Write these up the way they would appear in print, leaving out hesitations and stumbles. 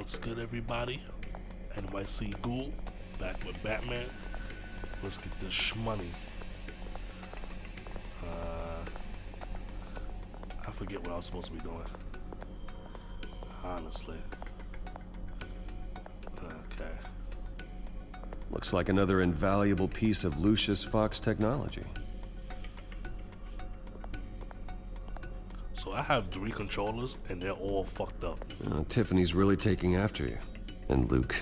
What's good, everybody? NYC Ghoul, back with Batman. Let's get this shmoney. I forget what I was supposed to be doing. Honestly. Okay. Looks like another invaluable piece of Lucius Fox technology. So I have 3 controllers and they're all fucked up. Tiffany's really taking after you. And Luke,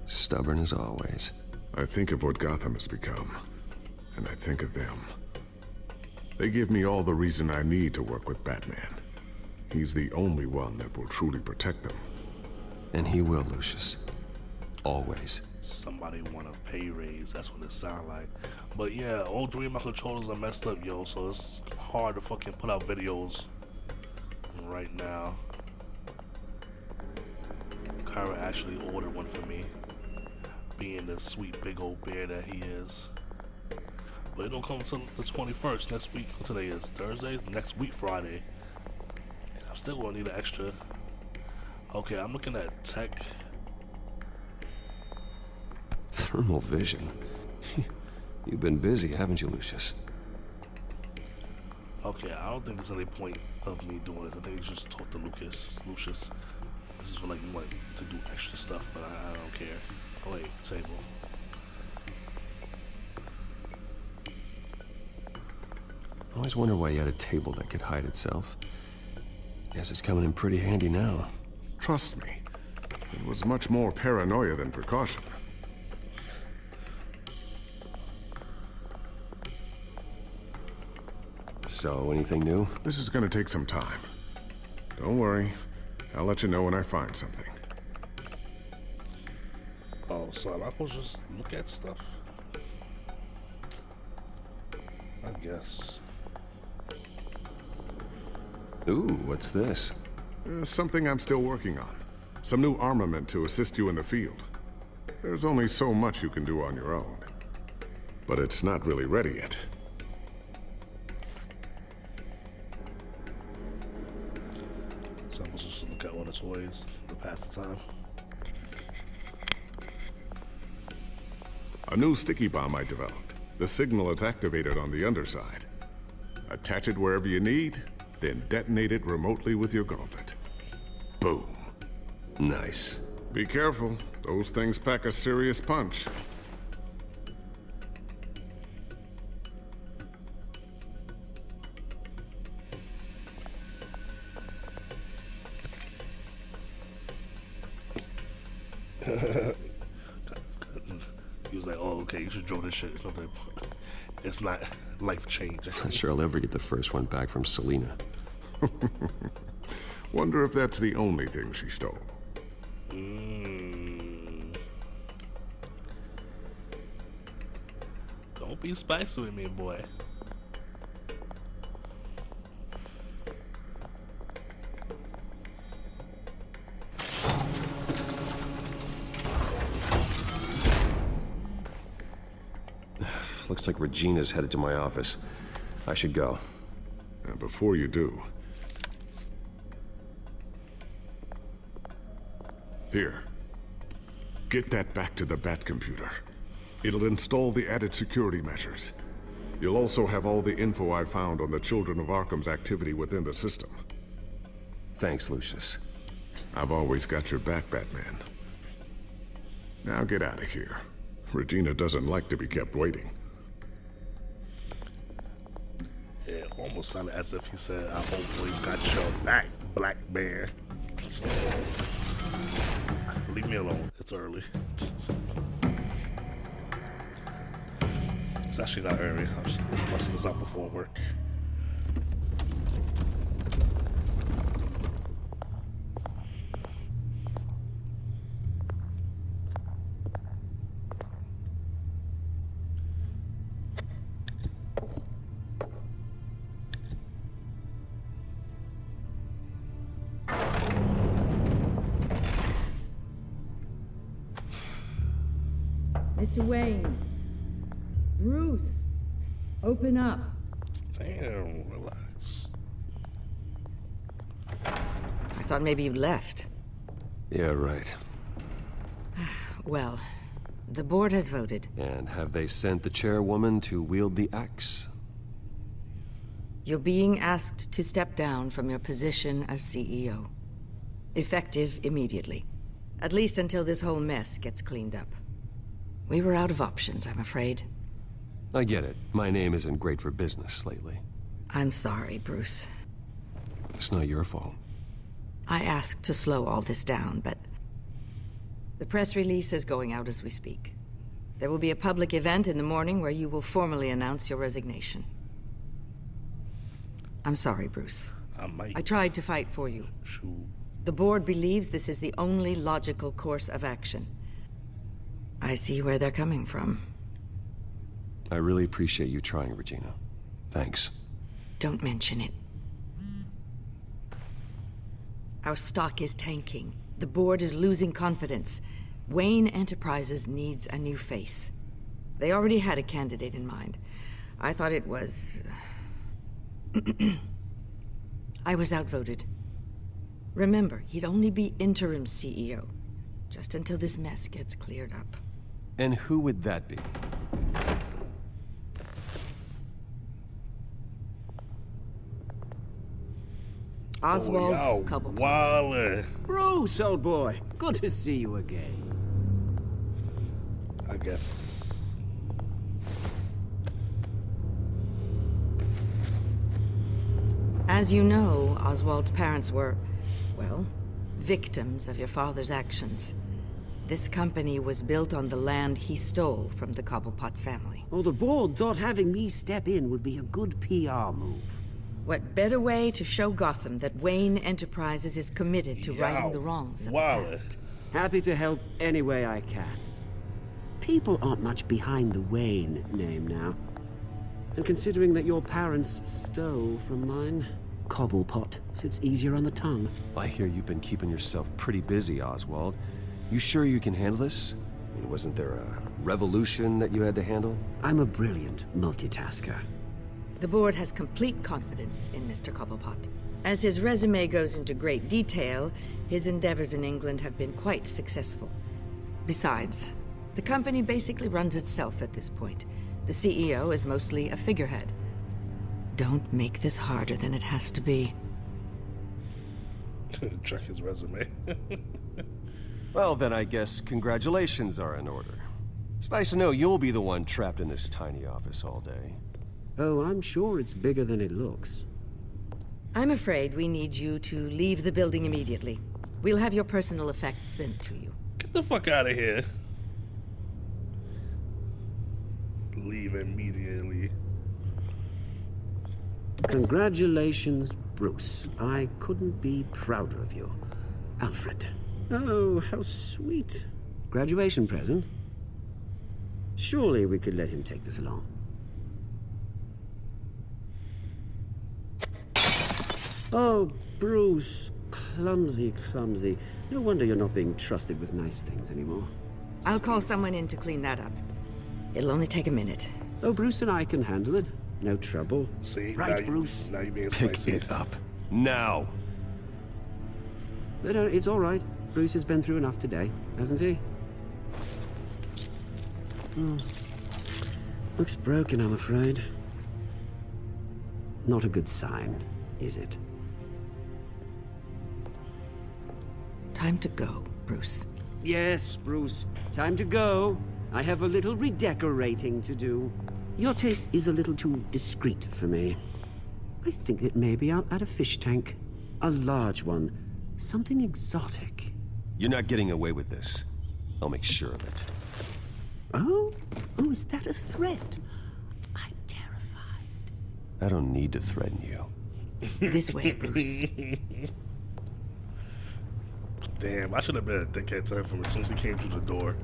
stubborn as always. I think of what Gotham has become, and I think of them. They give me all the reason I need to work with Batman. He's the only one that will truly protect them. And he will, Lucius. Always. Somebody want a pay raise, that's what it sounds like. But yeah, all 3 of my controllers are messed up, yo, so it's hard to fucking put out videos right now. Kyra actually ordered one for me, being the sweet big old bear that he is. But it don't come until the 21st, next week. What today is? Thursday? Next week, Friday. And I'm still gonna need an extra. Okay, I'm looking at tech. Thermal vision. You've been busy, haven't you, Lucius? Okay, I don't think there's any point of me doing this. I think it's just talk to Lucius. This is for like you want to do extra stuff, but I don't care. Oh wait, table. I always wonder why you had a table that could hide itself. Guess it's coming in pretty handy now. Trust me, it was much more paranoia than precaution. So, anything new? This is gonna take some time. Don't worry, I'll let you know when I find something. Oh, so am I supposed to just look at stuff? I guess. Ooh, what's this? Something I'm still working on. Some new armament to assist you in the field. There's only so much you can do on your own. But it's not really ready yet. So I'm supposed to just look at all the toys to pass the time. A new sticky bomb I developed. The signal is activated on the underside. Attach it wherever you need, then detonate it remotely with your gauntlet. Boom. Nice. Be careful. Those things pack a serious punch. He was like, "Oh, okay, you should draw this shit. It's nothing. It's not life changing." Not sure I'll ever get the first one back from Selina. Wonder if that's the only thing she stole. Don't be spicy with me, boy. Looks like Regina's headed to my office. I should go. And before you do... Here. Get that back to the Bat computer. It'll install the added security measures. You'll also have all the info I found on the Children of Arkham's activity within the system. Thanks, Lucius. I've always got your back, Batman. Now get out of here. Regina doesn't like to be kept waiting. It almost sounded as if he said, "I always got your back, black man." Leave me alone. It's early. It's actually not early. I'm just busting this out before work. Mr. Wayne. Bruce. Open up. Damn, relax. I thought maybe you left. Yeah, right. Well, the board has voted. And have they sent the chairwoman to wield the axe? You're being asked to step down from your position as CEO. Effective immediately. At least until this whole mess gets cleaned up. We were out of options, I'm afraid. I get it. My name isn't great for business lately. I'm sorry, Bruce. It's not your fault. I asked to slow all this down, but... the press release is going out as we speak. There will be a public event in the morning where you will formally announce your resignation. I'm sorry, Bruce. I tried to fight for you. The board believes this is the only logical course of action. I see where they're coming from. I really appreciate you trying, Regina. Thanks. Don't mention it. Our stock is tanking. The board is losing confidence. Wayne Enterprises needs a new face. They already had a candidate in mind. I thought it was... I was outvoted. Remember, he'd only be interim CEO, just until this mess gets cleared up. And who would that be? Oswald Cobblepot. Wally. Bruce, old boy. Good to see you again. I guess. As you know, Oswald's parents were, well, victims of your father's actions. This company was built on the land he stole from the Cobblepot family. Well, the board thought having me step in would be a good PR move. What better way to show Gotham that Wayne Enterprises is committed to righting the wrongs of the past? Happy to help any way I can. People aren't much behind the Wayne name now. And considering that your parents stole from mine, Cobblepot sits easier on the tongue. I hear you've been keeping yourself pretty busy, Oswald. You sure you can handle this? I mean, wasn't there a revolution that you had to handle? I'm a brilliant multitasker. The board has complete confidence in Mr. Cobblepot. As his resume goes into great detail, his endeavors in England have been quite successful. Besides, the company basically runs itself at this point. The CEO is mostly a figurehead. Don't make this harder than it has to be. Check his resume. Well, then I guess congratulations are in order. It's nice to know you'll be the one trapped in this tiny office all day. Oh, I'm sure it's bigger than it looks. I'm afraid we need you to leave the building immediately. We'll have your personal effects sent to you. Get the fuck out of here. Leave immediately. Congratulations, Bruce. I couldn't be prouder of you. Alfred. Oh, how sweet. Graduation present? Surely we could let him take this along. Oh, Bruce. Clumsy, clumsy. No wonder you're not being trusted with nice things anymore. I'll call someone in to clean that up. It'll only take a minute. Oh, Bruce and I can handle it. No trouble. See, Right, Bruce? Now you're being Pick spicy. it up. Now! No, it's all right. Bruce has been through enough today, hasn't he? Looks broken, I'm afraid. Not a good sign, is it? Time to go, Bruce. Yes, Bruce. Time to go. I have a little redecorating to do. Your taste is a little too discreet for me. I think it may be out at a fish tank. A large one. Something exotic. You're not getting away with this. I'll make sure of it. Oh? Oh, is that a threat? I'm terrified. I don't need to threaten you. This way, Bruce. Damn, I should have been a dickhead to him as soon as he came through the door.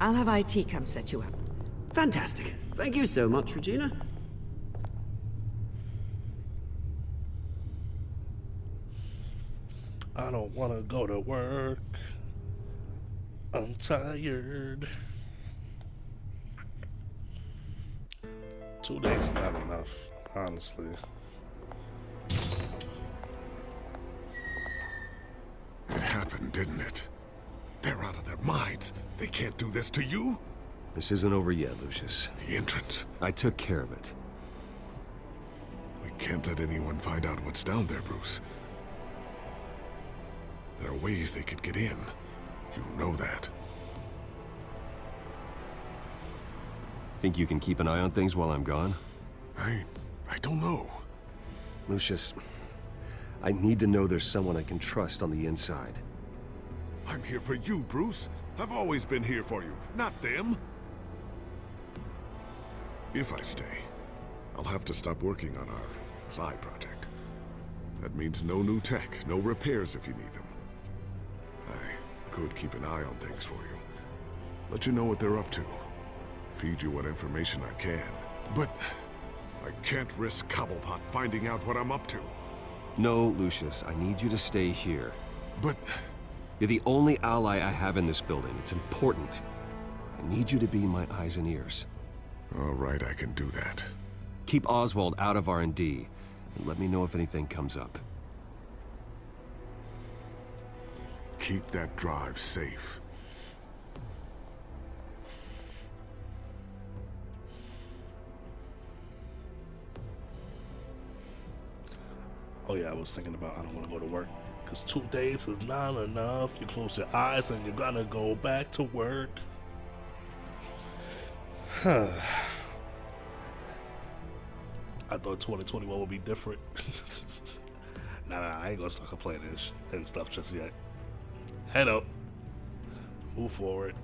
I'll have IT come set you up. Fantastic. Thank you so much, Regina. I don't want to go to work. I'm tired. 2 days is not enough, honestly. It happened. happened, didn't it? They're out of their minds. They can't do this to you. This isn't over yet, Lucius. The entrance. I took care of it. We can't let anyone find out what's down there, Bruce. There are ways they could get in. You know that. Think you can keep an eye on things while I'm gone? I don't know. Lucius, I need to know there's someone I can trust on the inside. I'm here for you, Bruce. I've always been here for you, not them. If I stay, I'll have to stop working on our side project. That means no new tech, no repairs if you need them. I could keep an eye on things for you. Let you know what they're up to. Feed you what information I can. But I can't risk Cobblepot finding out what I'm up to. No, Lucius, I need you to stay here. But You're the only ally I have in this building. It's important. I need you to be my eyes and ears. all right, I can do that. Keep Oswald out of R&D, and let me know if anything comes up. Keep that drive safe. Oh yeah, I was thinking about I don't want to go to work. Because 2 days is not enough. You close your eyes and you gotta go back to work. I thought 2021 would be different. Nah, I ain't gonna start complaining and stuff just yet. Head up. Move forward.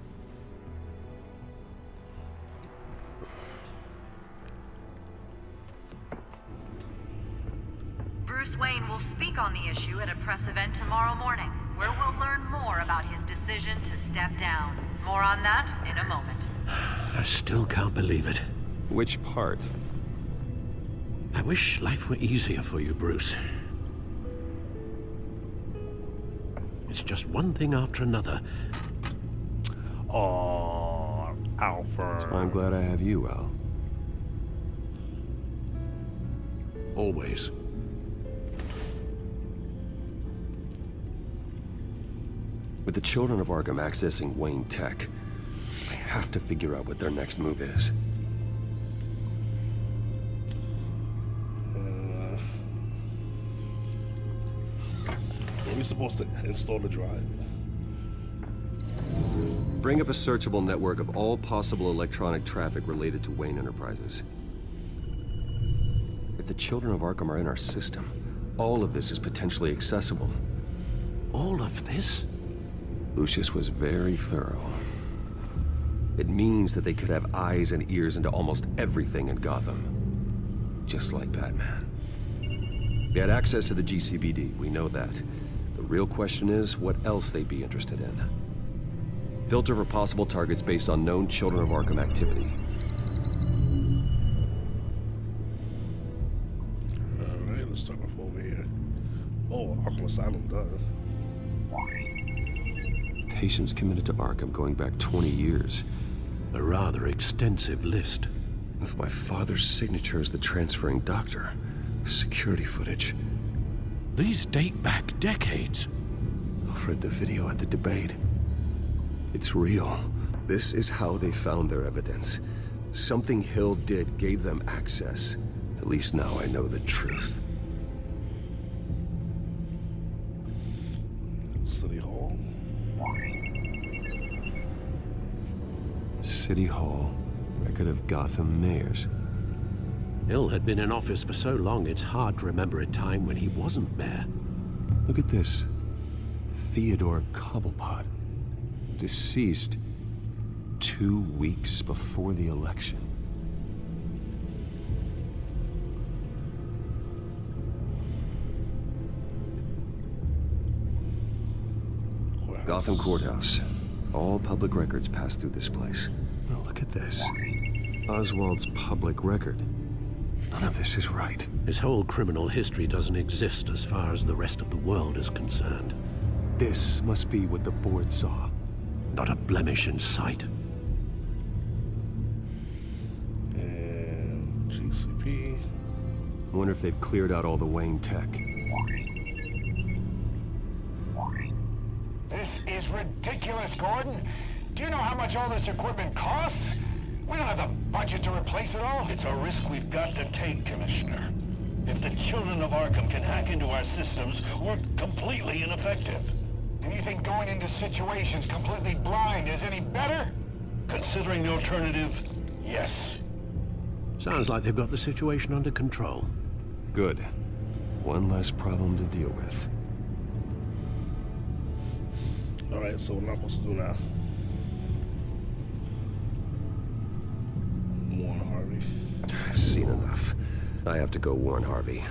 Bruce Wayne will speak on the issue at a press event tomorrow morning, where we'll learn more about his decision to step down. More on that in a moment. I still can't believe it. Which part? I wish life were easier for you, Bruce. It's just one thing after another. Oh, Alfred. That's why I'm glad I have you, Al. Always. With the children of Arkham accessing Wayne Tech, I have to figure out what their next move is. Are we supposed to install the drive? Bring up a searchable network of all possible electronic traffic related to Wayne Enterprises. If the children of Arkham are in our system, all of this is potentially accessible. All of this? Lucius was very thorough. It means that they could have eyes and ears into almost everything in Gotham. Just like Batman. They had access to the GCPD, we know that. The real question is, what else they'd be interested in. Filter for possible targets based on known Children of Arkham activity. Alright, let's start off over here. Oh, Arkham Asylum does. Patients committed to Arkham going back 20 years. A rather extensive list. With my father's signature as the transferring doctor. Security footage. These date back decades. I've read the video at the debate. It's real. This is how they found their evidence. Something Hill did gave them access. At least now I know the truth. City Hall. City Hall. Record of Gotham mayors. Hill had been in office for so long, it's hard to remember a time when he wasn't mayor. Look at this. Theodore Cobblepot. Deceased 2 weeks before the election. Gotham Courthouse. All public records pass through this place. Oh, look at this. Oswald's public record. None of this is right. His whole criminal history doesn't exist as far as the rest of the world is concerned. This must be what the board saw. Not a blemish in sight. And GCP. I wonder if they've cleared out all the Wayne tech. This is ridiculous, Gordon. Do you know how much all this equipment costs? We don't have the budget to replace it all. It's a risk we've got to take, Commissioner. If the children of Arkham can hack into our systems, we're completely ineffective. And you think going into situations completely blind is any better? Considering the alternative, yes. Sounds like they've got the situation under control. Good. One less problem to deal with. Alright, so what am I supposed to do now? Warren Harvey. I've seen enough. I have to go warn Harvey.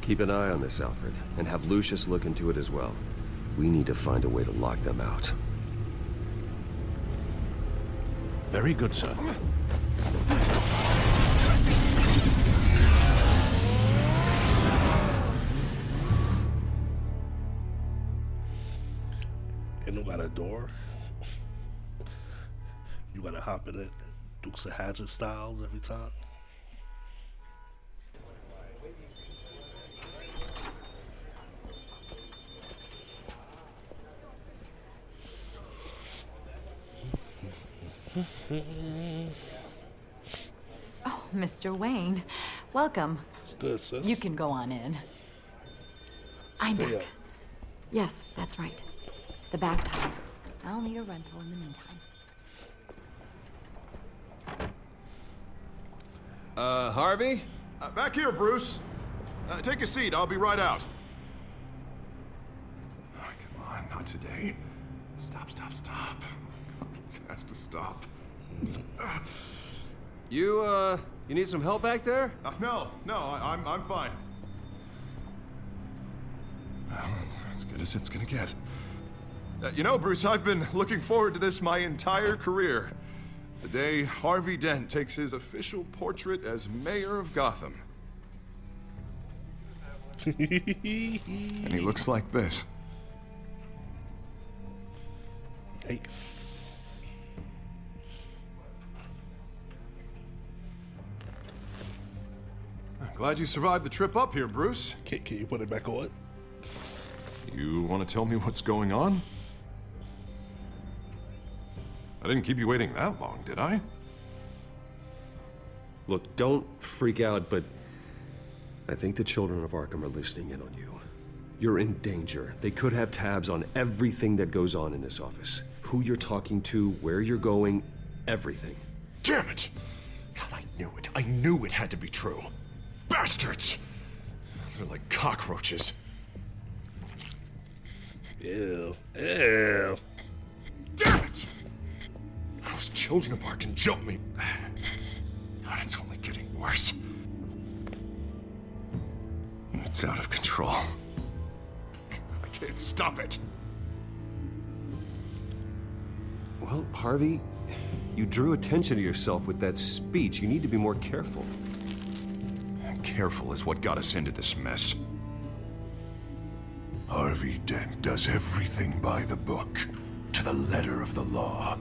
Keep an eye on this, Alfred, and have Lucius look into it as well. We need to find a way to lock them out. Very good, sir. Ain't no got a door. You gotta hop in it. Dukes of Hazzard styles every time. Oh, Mr. Wayne. Welcome. It's good, sis. You can go on in. I'm Stay back. up. Yes, that's right. The back time. I'll need a rental in the meantime. Harvey? Back here, Bruce. Take a seat. I'll be right out. Oh, come on, not today. Stop. It has to stop. You need some help back there? No, I'm fine. Well, that's as good as it's gonna get. You know, Bruce, I've been looking forward to this my entire career. The day Harvey Dent takes his official portrait as mayor of Gotham. And he looks like this. Yikes. I'm glad you survived the trip up here, Bruce. Can you put it back on? You want to tell me what's going on? I didn't keep you waiting that long, did I? Look, don't freak out, but I think the children of Arkham are listening in on you. You're in danger. They could have tabs on everything that goes on in this office. Who you're talking to, where you're going, everything. Damn it! God, I knew it. I knew it had to be true. Bastards! They're like cockroaches. Ew. Ew. Damn it! Those children of Arkham jumped me. God, it's only getting worse. It's out of control. I can't stop it. Well, Harvey, you drew attention to yourself with that speech. You need to be more careful. Careful is what got us into this mess. Harvey Dent does everything by the book, to the letter of the law.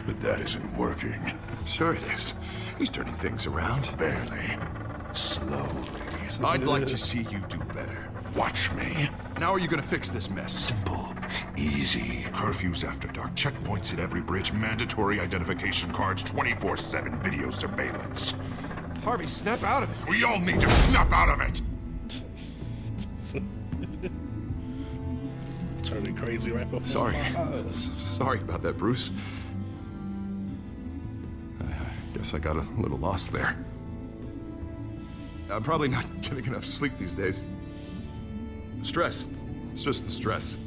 But that isn't working. Sure it is. He's turning things around. Barely. Slowly. I'd like to see you do better. Watch me. Now are you gonna fix this mess? Simple. Easy. Curfews after dark. Checkpoints at every bridge. Mandatory identification cards. 24/7 video surveillance. Harvey, snap out of it. We all need to snap out of it! Turning crazy right before Sorry. my eyes. Sorry about that, Bruce. I guess I got a little lost there. I'm probably not getting enough sleep these days. Stress. It's just the stress.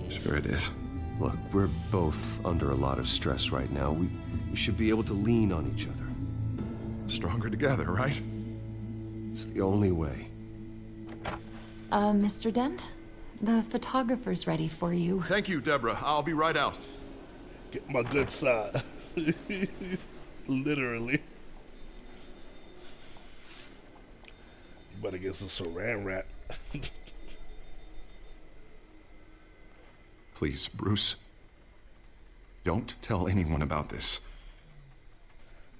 Sure it is. Look, we're both under a lot of stress right now. We should be able to lean on each other. Stronger together, right? It's the only way. Mr. Dent? The photographer's ready for you. Thank you, Deborah. I'll be right out. Get my good side. Literally. You better get some saran wrap. Please, Bruce. Don't tell anyone about this.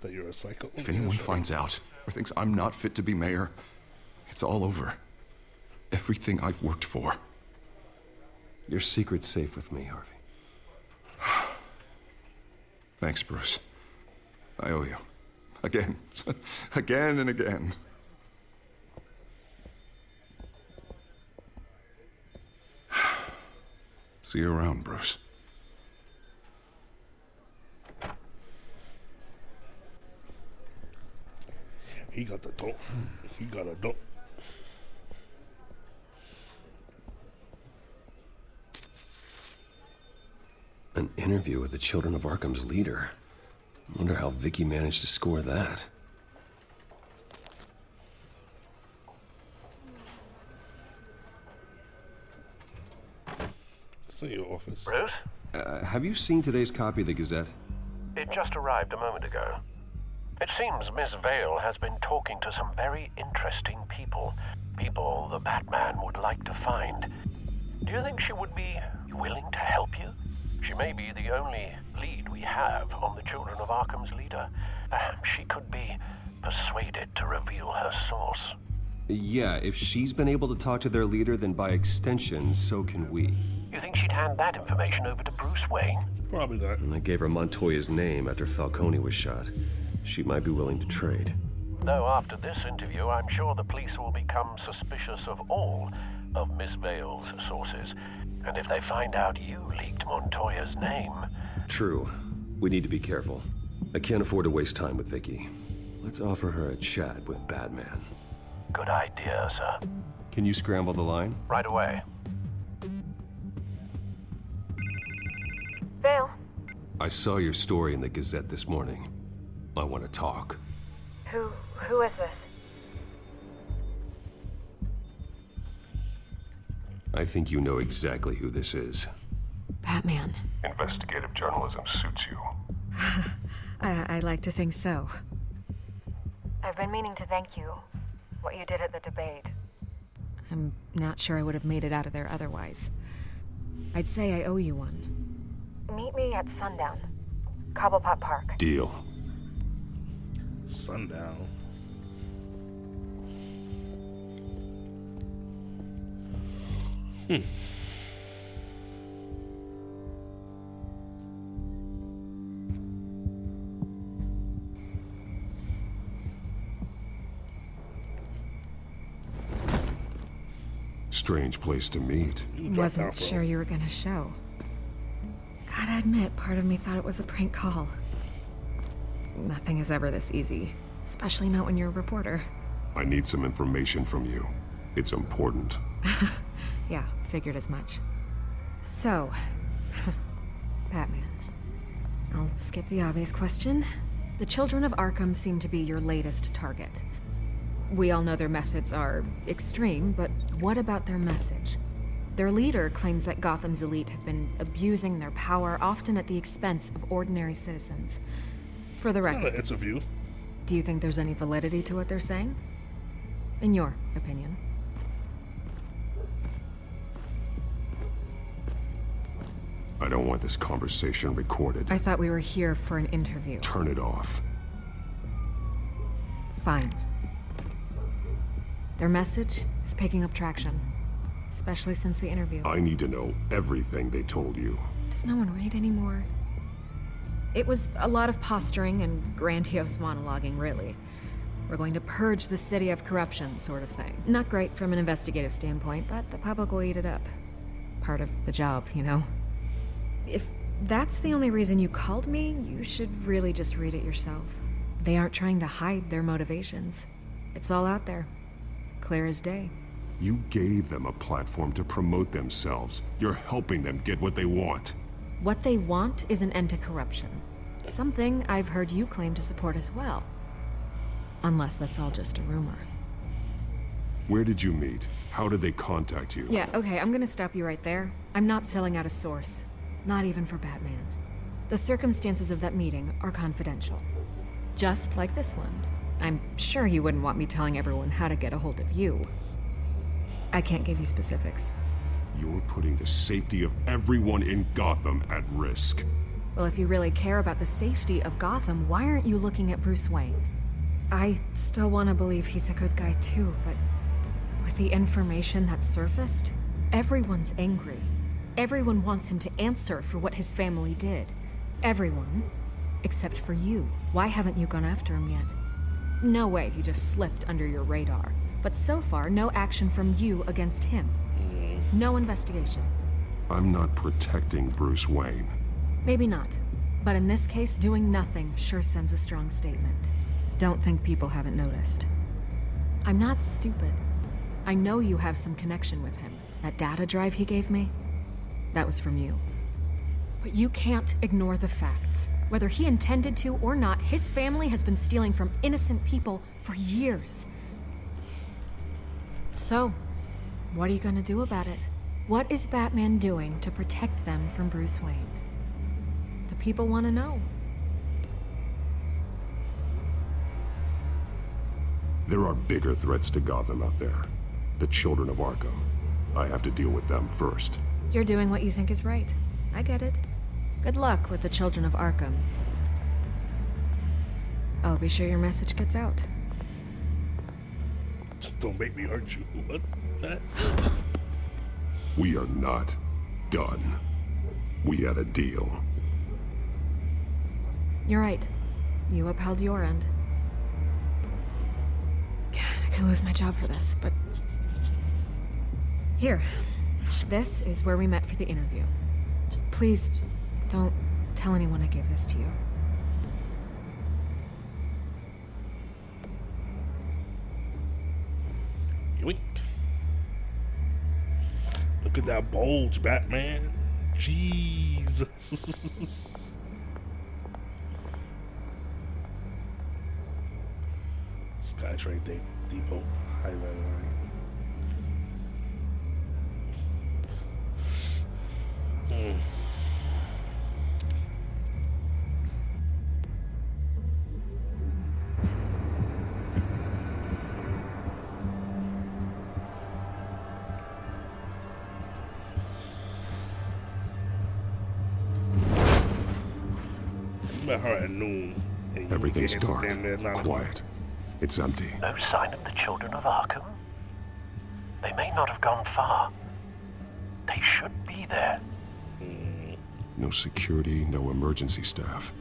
That you're a psycho. If anyone finds out or thinks I'm not fit to be mayor, it's all over. Everything I've worked for. Your secret's safe with me, Harvey. Thanks, Bruce. I owe you. Again. Again and again. See you around, Bruce. He got the dope. He got a dope. An interview with the Children of Arkham's leader. I wonder how Vicky managed to score that. See your office. Bruce? Have you seen today's copy of the Gazette? It just arrived a moment ago. It seems Miss Vale has been talking to some very interesting people. People the Batman would like to find. Do you think she would be willing to help you? She may be the only lead we have on the Children of Arkham's leader. Perhaps she could be persuaded to reveal her source. Yeah, if she's been able to talk to their leader, then by extension, so can we. You think she'd hand that information over to Bruce Wayne? Probably not. And I gave her Montoya's name after Falcone was shot. She might be willing to trade. Though after this interview, I'm sure the police will become suspicious of all of Miss Vale's sources. And if they find out you leaked Montoya's name... True. We need to be careful. I can't afford to waste time with Vicky. Let's offer her a chat with Batman. Good idea, sir. Can you scramble the line? Right away. Vale. I saw your story in the Gazette this morning. I want to talk. Who is this? I think you know exactly who this is. Batman. Investigative journalism suits you. I like to think so. I've been meaning to thank you. What you did at the debate. I'm not sure I would have made it out of there otherwise. I'd say I owe you one. Meet me at sundown. Cobblepot Park. Deal. Sundown. Strange place to meet. Wasn't sure you were gonna show. Gotta admit, part of me thought it was a prank call. Nothing is ever this easy, especially not when you're a reporter. I need some information from you. It's important. Yeah, figured as much. So, Batman. I'll skip the obvious question. The Children of Arkham seem to be your latest target. We all know their methods are extreme, but what about their message? Their leader claims that Gotham's elite have been abusing their power, often at the expense of ordinary citizens. For the record, It's a view. do you think there's any validity to what they're saying? In your opinion? I don't want this conversation recorded. I thought we were here for an interview. Turn it off. Fine. Their message is picking up traction, especially since the interview. I need to know everything they told you. Does no one read anymore? It was a lot of posturing and grandiose monologuing, really. We're going to purge the city of corruption, sort of thing. Not great from an investigative standpoint, but the public will eat it up. Part of the job, you know? If that's the only reason you called me, you should really just read it yourself. They aren't trying to hide their motivations. It's all out there. Clear as day. You gave them a platform to promote themselves. You're helping them get what they want. What they want is an end to corruption. Something I've heard you claim to support as well. Unless that's all just a rumor. Where did you meet? How did they contact you? Yeah, okay, I'm gonna stop you right there. I'm not selling out a source. Not even for Batman. The circumstances of that meeting are confidential. Just like this one. I'm sure you wouldn't want me telling everyone how to get a hold of you. I can't give you specifics. You're putting the safety of everyone in Gotham at risk. Well, if you really care about the safety of Gotham, why aren't you looking at Bruce Wayne? I still want to believe he's a good guy too, but With the information that surfaced, everyone's angry. Everyone wants him to answer for what his family did. Everyone, except for you. Why haven't you gone after him yet? No way he just slipped under your radar. But so far, no action from you against him. No investigation. I'm not protecting Bruce Wayne. Maybe not. But in this case, doing nothing sure sends a strong statement. Don't think people haven't noticed. I'm not stupid. I know you have some connection with him. That data drive he gave me, that was from you. But you can't ignore the facts. Whether he intended to or not, his family has been stealing from innocent people for years. So, what are you gonna do about it? What is Batman doing to protect them from Bruce Wayne? The people want to know. There are bigger threats to Gotham out there. The children of Arkham. I have to deal with them first. You're doing what you think is right. I get it. Good luck with the children of Arkham. I'll be sure your message gets out. Don't make me hurt you. What? That? We are not done. We had a deal. You're right. You upheld your end. God, I could lose my job for this, but... Here. This is where we met for the interview. Just please, don't tell anyone I gave this to you. Yoink. Look at that bulge, Batman. Jeez. Skytrain Depot Highland Line. Met her at noon. Everything's dark, quiet. It's empty. No sign of the children of Arkham? They may not have gone far. They should be there. No security, no emergency staff.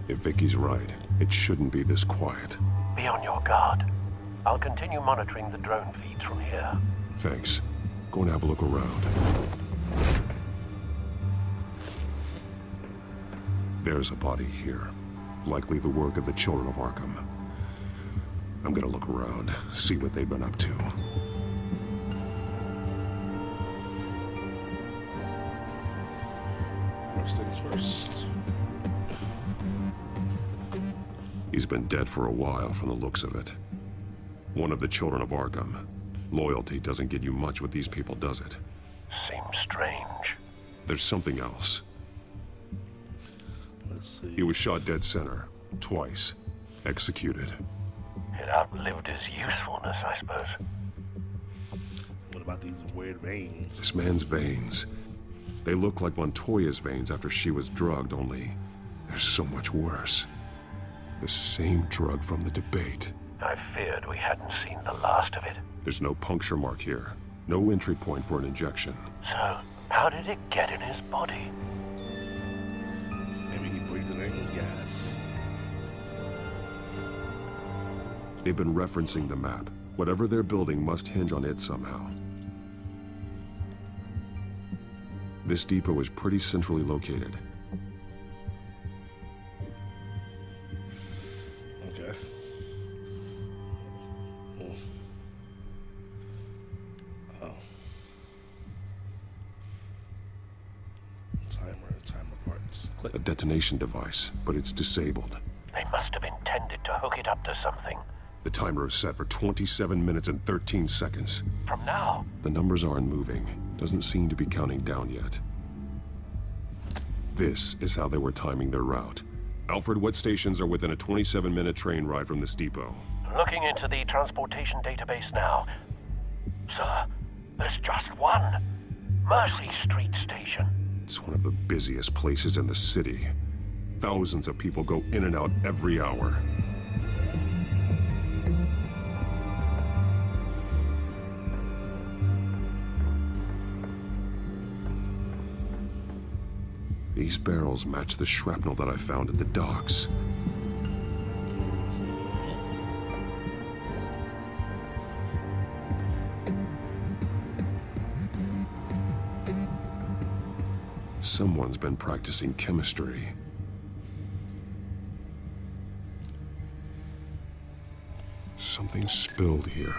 If Vicky's right, it shouldn't be this quiet. Be on your guard. I'll continue monitoring the drone feeds from here. Thanks. Go and have a look around. There's a body here. Likely the work of the children of Arkham. I'm gonna look around, see what they've been up to. First things first. He's been dead for a while from the looks of it. One of the children of Arkham. Loyalty doesn't get you much with these people, does it? Seems strange. There's something else. Let's see. He was shot dead center, twice. Executed. It outlived his usefulness, I suppose. What about these weird veins? This man's veins. They look like Montoya's veins after she was drugged, only they're so much worse. The same drug from the debate. I feared we hadn't seen the last of it. There's no puncture mark here. No entry point for an injection. So, how did it get in his body? Maybe he breathed in gas. They've been referencing the map. Whatever they're building must hinge on it somehow. This depot is pretty centrally located. Okay. Oh. Timer parts. Click. A detonation device, but it's disabled. They must have intended to hook it up to something. The timer is set for 27 minutes and 13 seconds. From now? The numbers aren't moving. Doesn't seem to be counting down yet. This is how they were timing their route. Alfred, what stations are within a 27-minute train ride from this depot? Looking into the transportation database now. Sir, there's just one. Mercy Street Station. It's one of the busiest places in the city. Thousands of people go in and out every hour. These barrels match the shrapnel that I found at the docks. Someone's been practicing chemistry. Something spilled here.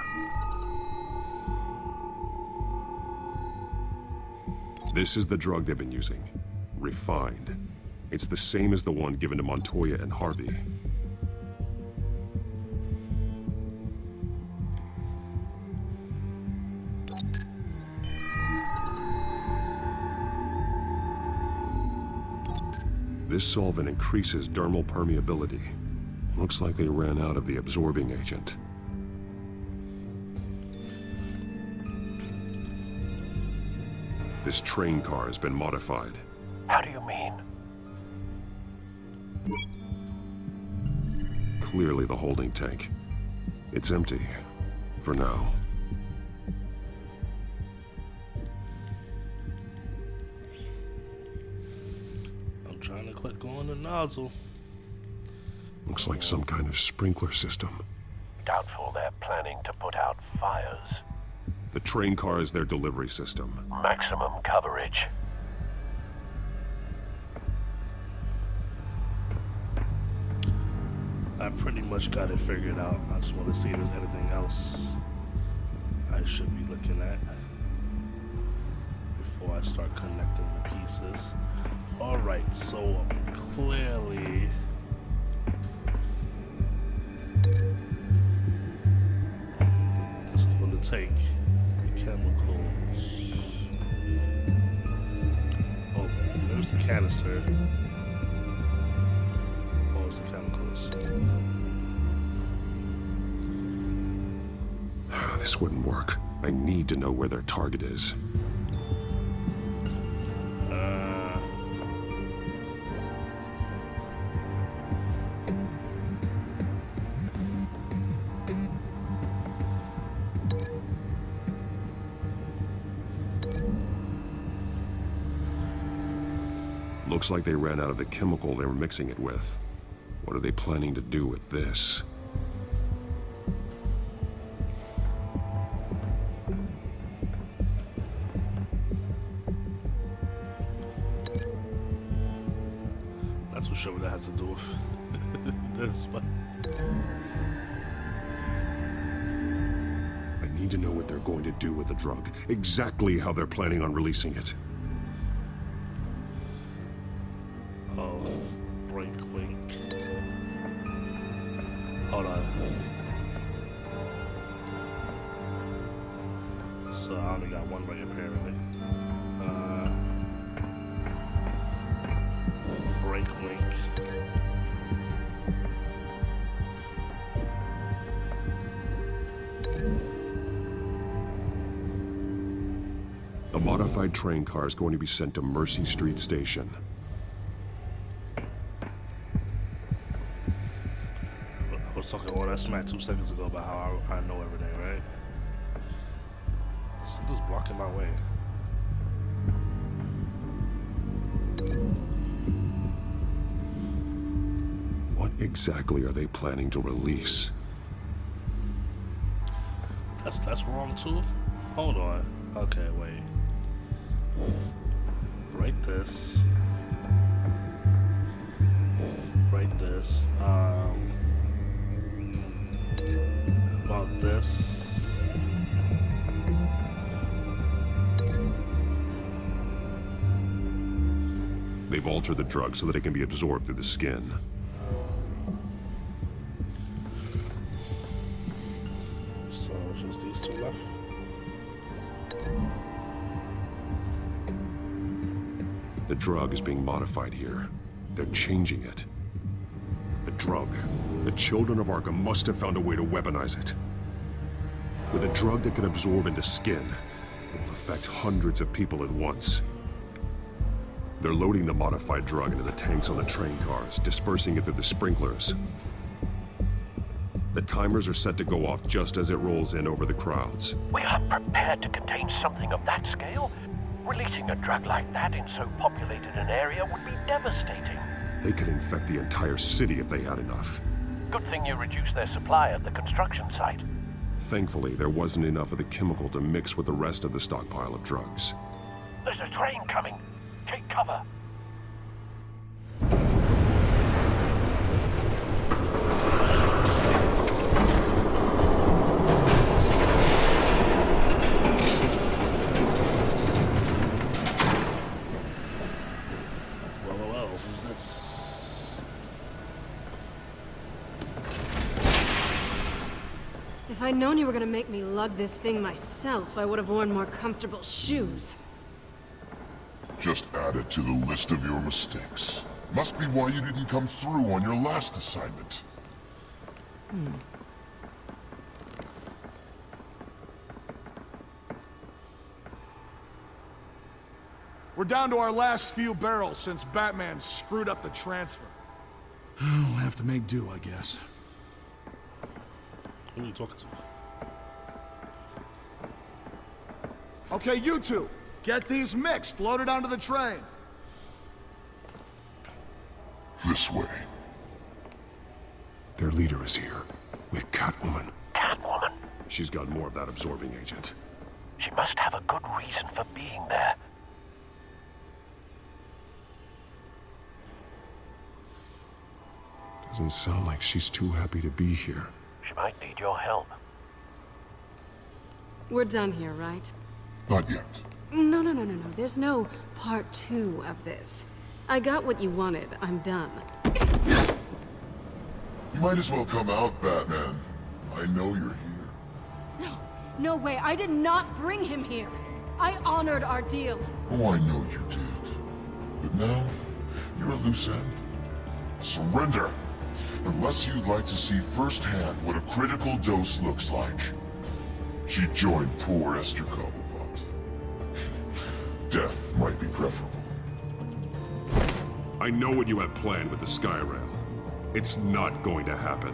This is the drug they've been using. Refined. It's the same as the one given to Montoya and Harvey. This solvent increases dermal permeability. Looks like they ran out of the absorbing agent. This train car has been modified. How do you mean? Clearly the holding tank. It's empty. For now. I'm trying to click on the nozzle. Looks like some kind of sprinkler system. Doubtful they're planning to put out fires. The train car is their delivery system. Maximum coverage. I pretty much got it figured out. I just want to see if there's anything else I should be looking at before I start connecting the pieces. Alright, so clearly this is going to take the chemicals. Oh, there's the canister. Oh, it's the chemicals. This wouldn't work. I need to know where their target is. Looks like they ran out of the chemical they were mixing it with. What are they planning to do with this? Not too sure what that has to do with this, but I need to know what they're going to do with the drug. Exactly how they're planning on releasing it. oh, break link. Hold on. So I only got one right apparently. Break link. A modified train car is going to be sent to Mercy Street Station. I was talking all that smack 2 seconds ago about how I know everything, right? This is blocking my way. What exactly are they planning to release? That's wrong too? Hold on. Okay, wait. Write this. Write this. About this. They've altered the drug so that it can be absorbed through the skin. So it's just these two left. The drug is being modified here. They're changing it. The drug. The children of Arkham must have found a way to weaponize it. With a drug that can absorb into skin, it will affect hundreds of people at once. They're loading the modified drug into the tanks on the train cars, dispersing it through the sprinklers. The timers are set to go off just as it rolls in over the crowds. We are prepared to contain something of that scale? Releasing a drug like that in so populated an area would be devastating. They could infect the entire city if they had enough. Good thing you reduced their supply at the construction site. Thankfully, there wasn't enough of the chemical to mix with the rest of the stockpile of drugs. There's a train coming. Take cover. Well, who's this? If I'd known you were gonna make me lug this thing myself, I would have worn more comfortable shoes. Just add it to the list of your mistakes. Must be why you didn't come through on your last assignment. We're down to our last few barrels since Batman screwed up the transfer. We'll have to make do, I guess. Who are you talking to? Okay, you two, get these mixed, loaded onto the train. This way. Their leader is here, with Catwoman. Catwoman? She's got more of that absorbing agent. She must have a good reason for being there. Doesn't sound like she's too happy to be here. She might need your help. We're done here, right? Not yet. No. There's no part 2 of this. I got what you wanted. I'm done. You might as well come out, Batman. I know you're here. No way. I did not bring him here. I honored our deal. Oh, I know you did. But now, you're a loose end. Surrender! Unless you'd like to see firsthand what a critical dose looks like. She joined poor Esther Cobblepot. Death might be preferable. I know what you have planned with the Skyrail. It's not going to happen.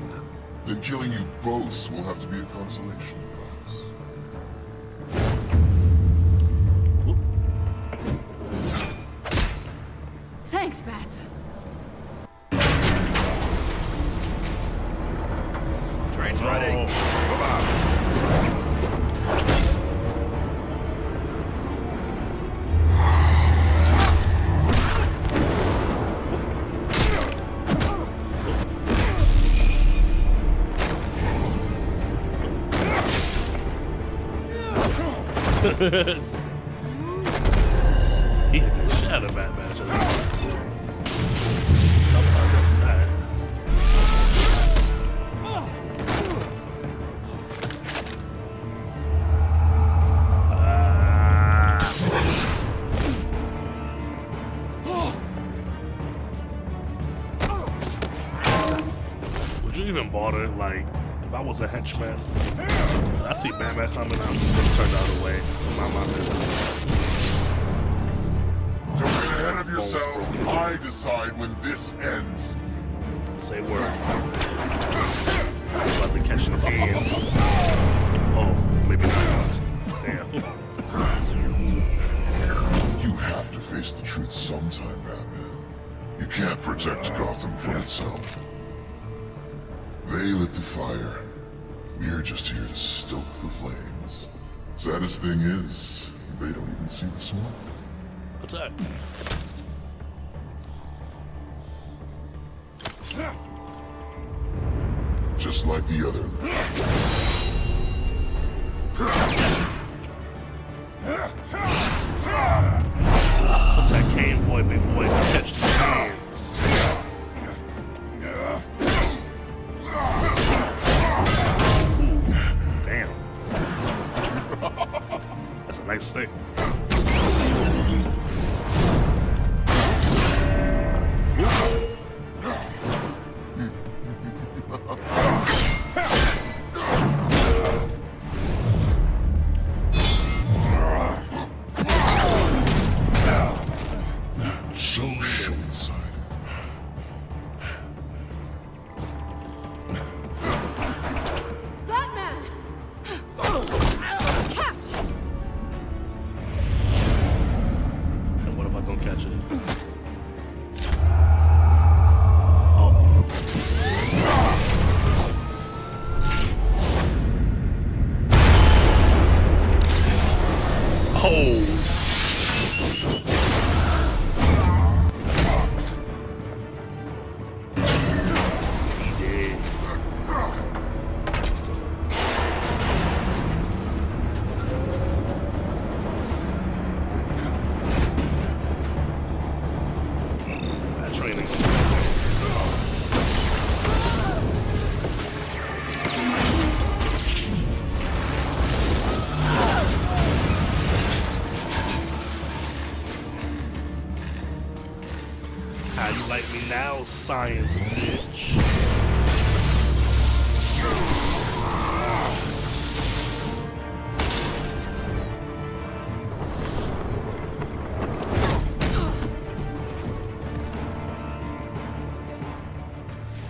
Then killing you both will have to be a consolation prize. Thanks, Bats. Train's ready. Come on. He hit the shit out of Batman. Would you even bother, like, if I was a henchman? I see Batman coming out, just turn the other way. Mind my business. Don't get ahead of yourself. I decide when this ends. Say word. I'm about to catch the game. Oh, maybe not. Damn. You have to face the truth sometime, Batman. You can't protect Gotham from itself. They lit the fire. We're just here to stoke the flames. Saddest thing is, they don't even see the smoke. Attack. Just like the other. That cane boy, big boy, catch the hands. Damn. That's a nice stick. So short-sighted. Batman! Catch! Now science, bitch.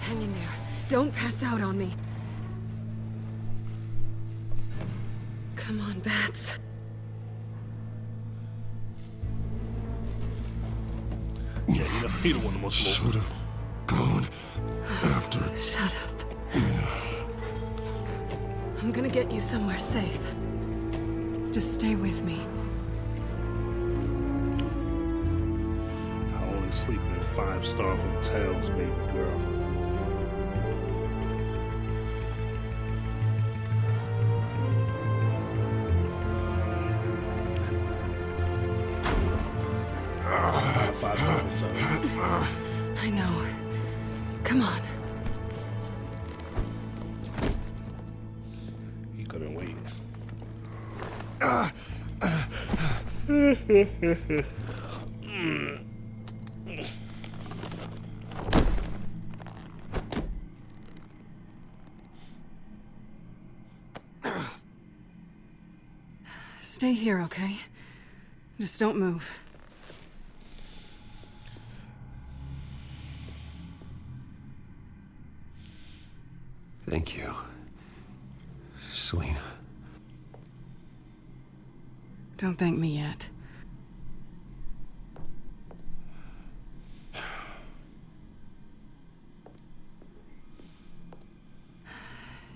Hang in there. Don't pass out on me. Come on, bats. Yeah, he the one the most Should have gone after. Shut up. I'm gonna get you somewhere safe. Just stay with me. I only sleep in 5-star hotels, baby girl. I know. Come on. He couldn't wait. Stay here, okay? Just don't move. Thank you, Selina. Don't thank me yet.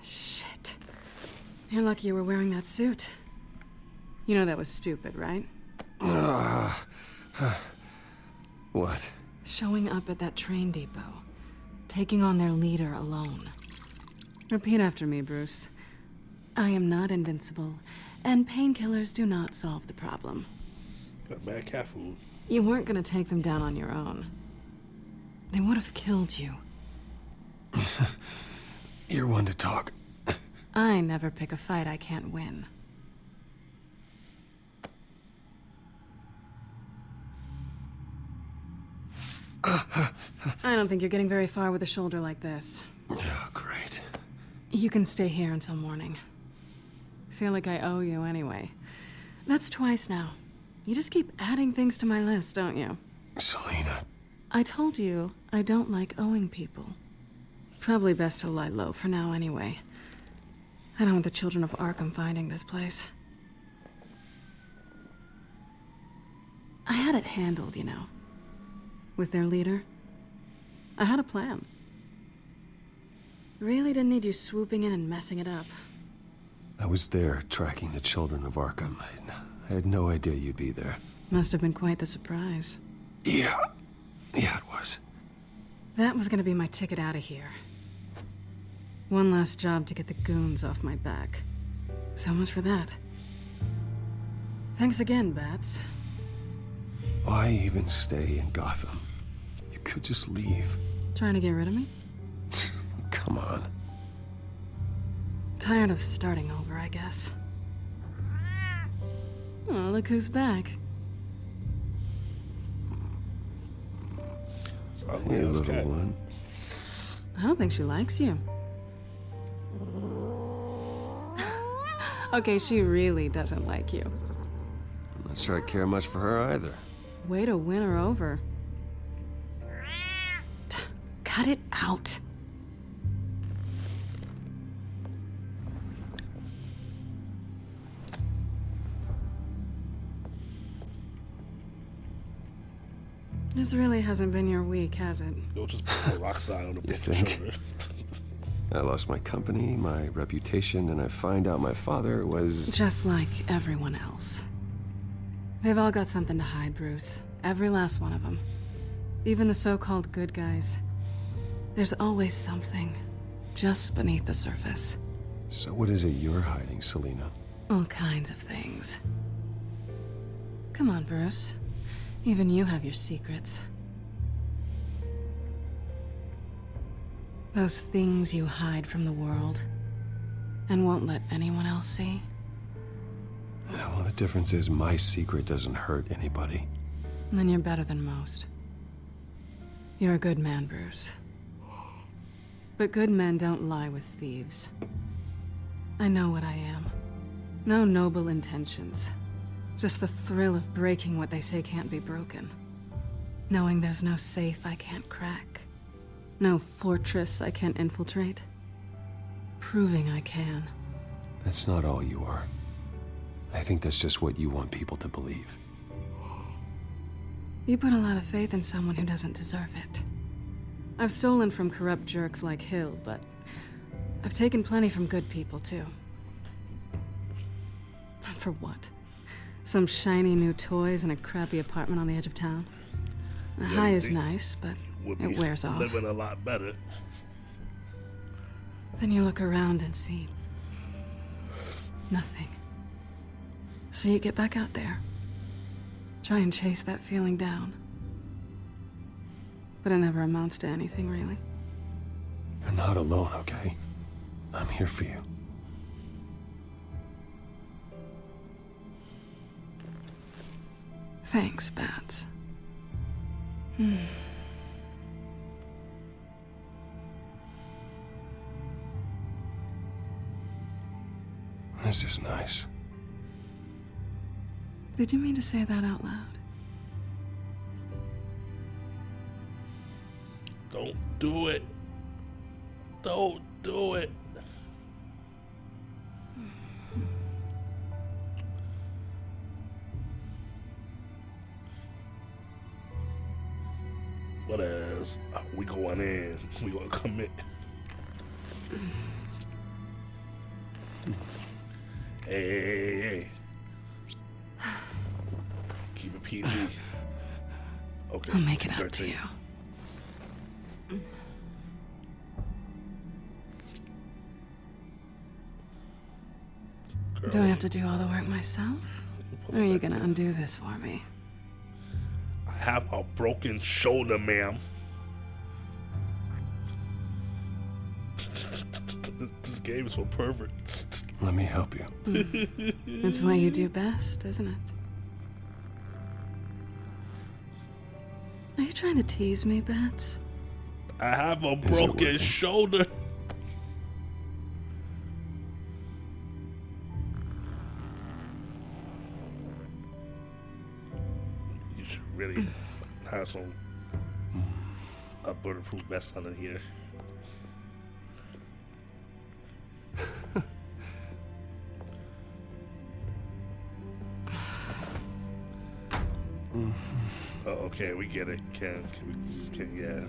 Shit. You're lucky you were wearing that suit. You know that was stupid, right? What? Showing up at that train depot. Taking on their leader alone. Repeat after me, Bruce. I am not invincible, and painkillers do not solve the problem. Got bad cat food. You weren't gonna take them down on your own. They would have killed you. You're one to talk. I never pick a fight I can't win. I don't think you're getting very far with a shoulder like this. Oh, great. You can stay here until morning. Feel like I owe you anyway. That's twice now. You just keep adding things to my list, don't you? Selina. I told you I don't like owing people. Probably best to lie low for now anyway. I don't want the children of Arkham finding this place. I had it handled, you know. With their leader. I had a plan. Really didn't need you swooping in and messing it up. I was there tracking the children of Arkham. I had no idea you'd be there. Must have been quite the surprise. Yeah, it was. That was gonna be my ticket out of here. One last job to get the goons off my back. So much for that. Thanks again, Bats. Why even stay in Gotham? You could just leave. Trying to get rid of me? Come on. Tired of starting over, I guess. Oh, look who's back. Hey, little one. I don't think she likes you. Okay, she really doesn't like you. I'm not sure I care much for her either. Way to win her over. Cut it out. This really hasn't been your week, has it? You'll just put a rock sign on the You book think? shoulder. I lost my company, my reputation, and I find out my father was... Just like everyone else. They've all got something to hide, Bruce. Every last one of them. Even the so-called good guys. There's always something just beneath the surface. So what is it you're hiding, Selina? All kinds of things. Come on, Bruce. Even you have your secrets. Those things you hide from the world and won't let anyone else see. Yeah, well, the difference is my secret doesn't hurt anybody. Then you're better than most. You're a good man, Bruce. But good men don't lie with thieves. I know what I am. No noble intentions. Just the thrill of breaking what they say can't be broken. Knowing there's no safe I can't crack. No fortress I can't infiltrate. Proving I can. That's not all you are. I think that's just what you want people to believe. You put a lot of faith in someone who doesn't deserve it. I've stolen from corrupt jerks like Hill, but I've taken plenty from good people, too. For what? Some shiny new toys and a crappy apartment on the edge of town? The high is nice, but it wears off. Living a lot better. Then you look around and see nothing. So you get back out there. Try and chase that feeling down. But it never amounts to anything, really. You're not alone, okay? I'm here for you. Thanks, Bats. This is nice. Did you mean to say that out loud? Don't do it. Don't do it. What else? We going in. We gonna commit. Hey. Keep it PG. Okay. I'll make it up to you. Do I have to do all the work myself? Or are you gonna undo this for me? I have a broken shoulder, ma'am. This game is for perverts. Let me help you. It's what you do best, isn't it? Are you trying to tease me, Bats? I have a broken shoulder. You should really have some a bulletproof vest under here. Oh, okay, we get it. Can yeah.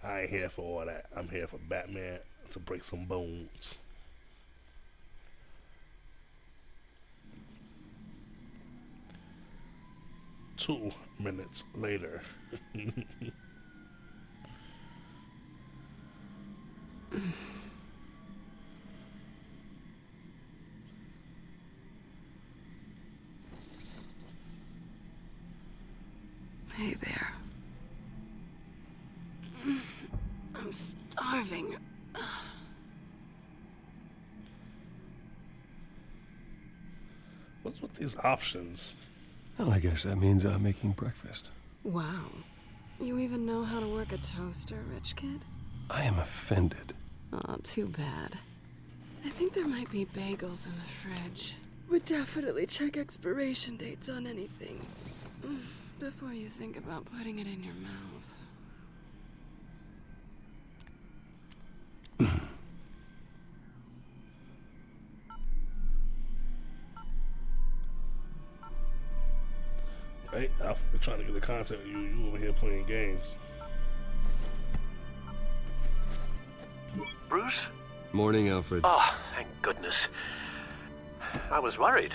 I ain't here for all that. I'm here for Batman to break some bones. Two minutes later. Hey there. I'm starving. What's with these options? Well, I guess that means I'm making breakfast. Wow. You even know how to work a toaster, rich kid? I am offended. Aw, too bad. I think there might be bagels in the fridge. Would definitely check expiration dates on anything before you think about putting it in your mouth. Right? I'm trying to get the content. You over here playing games. Bruce? Morning, Alfred. Oh, thank goodness. I was worried.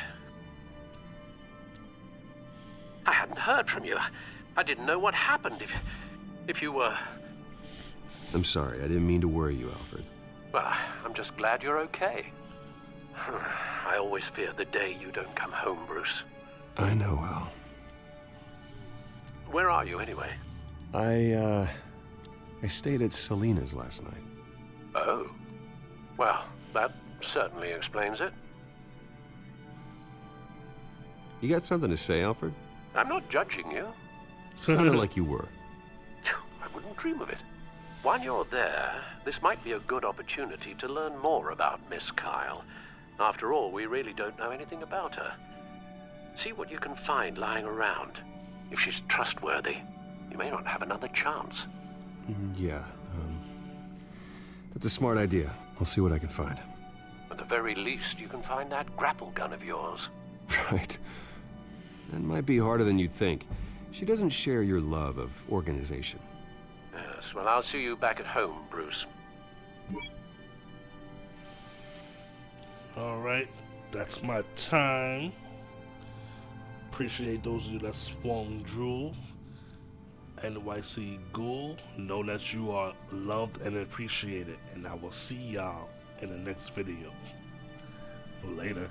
I hadn't heard from you. I didn't know what happened. If you were... I'm sorry, I didn't mean to worry you, Alfred. Well, I'm just glad you're okay. I always fear the day you don't come home, Bruce. I know, Al. Where are you, anyway? I stayed at Selena's last night. Oh. Well, that certainly explains it. You got something to say, Alfred? I'm not judging you. Sounded like you were. I wouldn't dream of it. While you're there, this might be a good opportunity to learn more about Miss Kyle. After all, we really don't know anything about her. See what you can find lying around. If she's trustworthy, you may not have another chance. Yeah, that's a smart idea. I'll see what I can find. At the very least, you can find that grapple gun of yours. Right. That might be harder than you'd think. She doesn't share your love of organization. Yes, well, I'll see you back at home, Bruce. Alright, that's my time. Appreciate those of you that swung Drew. NYC Ghoul, know that you are loved and appreciated, and I will see y'all in the next video. Later.